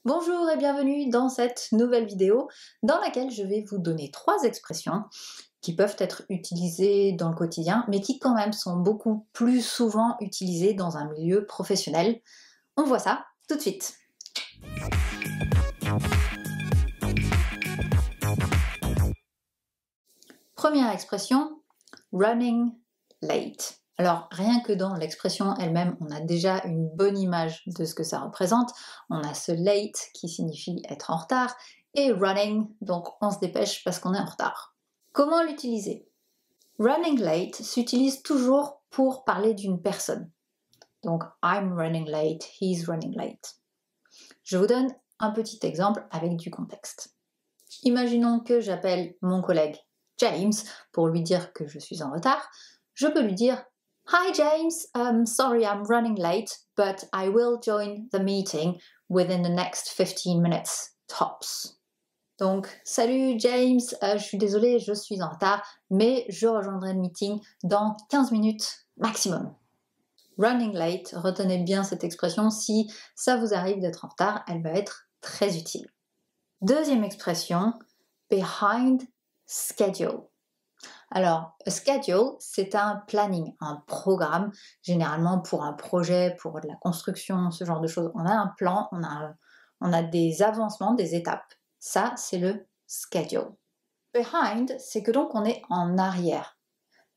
Bonjour et bienvenue dans cette nouvelle vidéo dans laquelle je vais vous donner 3 expressions qui peuvent être utilisées dans le quotidien mais qui quand même sont beaucoup plus souvent utilisées dans un milieu professionnel. On voit ça tout de suite. Première expression, running late. Alors rien que dans l'expression elle-même, on a déjà une bonne image de ce que ça représente. On a ce late qui signifie être en retard et running, donc on se dépêche parce qu'on est en retard. Comment l'utiliser? Running late s'utilise toujours pour parler d'une personne. Donc I'm running late, he's running late. Je vous donne un petit exemple avec du contexte. Imaginons que j'appelle mon collègue James pour lui dire que je suis en retard. Je peux lui dire Hi James, sorry I'm running late, but I will join the meeting within the next 15 minutes, tops. Donc, salut James, je suis désolée, je suis en retard, mais je rejoindrai le meeting dans 15 minutes maximum. Running late, retenez bien cette expression, si ça vous arrive d'être en retard, elle va être très utile. Deuxième expression, behind schedule. Alors, a schedule, c'est un planning, un programme, généralement pour un projet, pour de la construction, ce genre de choses. On a un plan, on a des avancements, des étapes. Ça, c'est le schedule. Behind, c'est que donc on est en arrière.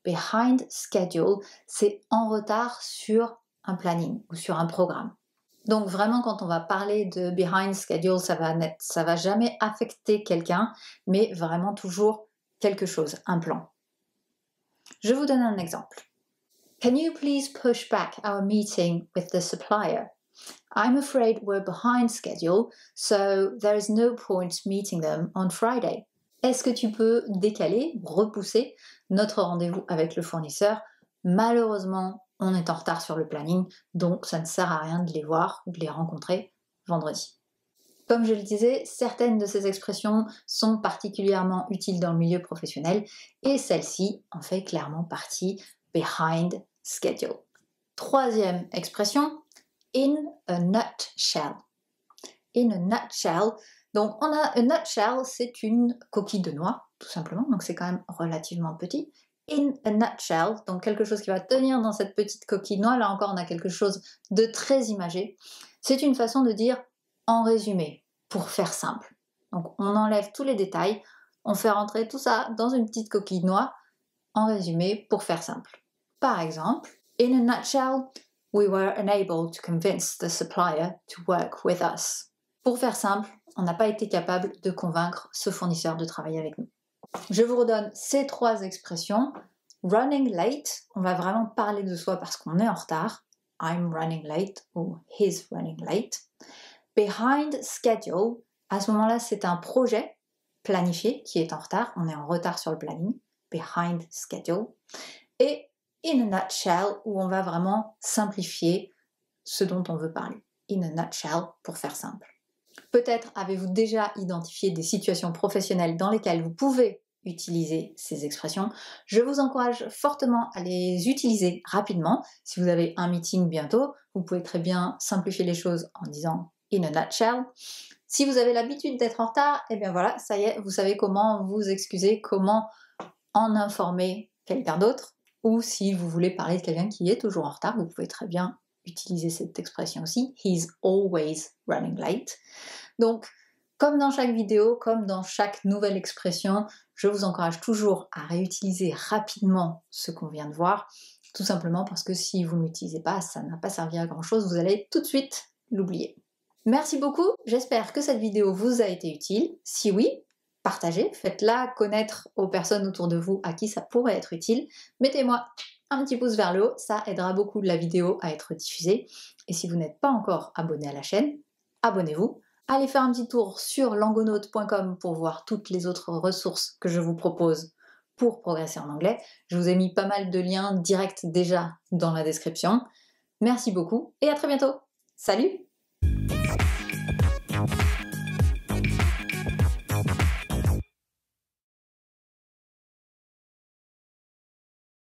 Behind schedule, c'est en retard sur un planning ou sur un programme. Donc vraiment, quand on va parler de behind schedule, ça va jamais affecter quelqu'un, mais vraiment toujours quelque chose, un plan. Je vous donne un exemple. Can you please push back our meeting with the supplier? I'm afraid we're behind schedule, so there is no point meeting them on Friday. Est-ce que tu peux décaler, repousser notre rendez-vous avec le fournisseur? Malheureusement, on est en retard sur le planning, donc ça ne sert à rien de les voir ou de les rencontrer vendredi. Comme je le disais, certaines de ces expressions sont particulièrement utiles dans le milieu professionnel et celle-ci en fait clairement partie, behind schedule. Troisième expression, in a nutshell. In a nutshell, donc on a a nutshell, c'est une coquille de noix, tout simplement, donc c'est quand même relativement petit. In a nutshell, donc quelque chose qui va tenir dans cette petite coquille de noix, là encore on a quelque chose de très imagé. C'est une façon de dire en résumé, pour faire simple. Donc on enlève tous les détails, on fait rentrer tout ça dans une petite coquille de noix, en résumé, pour faire simple. Par exemple, in a nutshell, we were unable to convince the supplier to work with us. Pour faire simple, on n'a pas été capable de convaincre ce fournisseur de travailler avec nous. Je vous redonne ces 3 expressions. Running late, on va vraiment parler de soi parce qu'on est en retard. I'm running late ou he's running late. Behind schedule, à ce moment-là, c'est un projet planifié qui est en retard. On est en retard sur le planning. Behind schedule. Et in a nutshell, où on va vraiment simplifier ce dont on veut parler. In a nutshell, pour faire simple. Peut-être avez-vous déjà identifié des situations professionnelles dans lesquelles vous pouvez utiliser ces expressions. Je vous encourage fortement à les utiliser rapidement. Si vous avez un meeting bientôt, vous pouvez très bien simplifier les choses en disant in a nutshell. Si vous avez l'habitude d'être en retard, eh bien voilà, ça y est, vous savez comment vous excuser, comment en informer quelqu'un d'autre. Ou si vous voulez parler de quelqu'un qui est toujours en retard, vous pouvez très bien utiliser cette expression aussi. He's always running late. Donc, comme dans chaque vidéo, comme dans chaque nouvelle expression, je vous encourage toujours à réutiliser rapidement ce qu'on vient de voir, tout simplement parce que si vous ne l'utilisez pas, ça n'a pas servi à grand chose, vous allez tout de suite l'oublier. Merci beaucoup, j'espère que cette vidéo vous a été utile. Si oui, partagez, faites-la connaître aux personnes autour de vous à qui ça pourrait être utile. Mettez-moi un petit pouce vers le haut, ça aidera beaucoup la vidéo à être diffusée. Et si vous n'êtes pas encore abonné à la chaîne, abonnez-vous. Allez faire un petit tour sur langonaute.com pour voir toutes les autres ressources que je vous propose pour progresser en anglais. Je vous ai mis pas mal de liens directs déjà dans la description. Merci beaucoup et à très bientôt. Salut!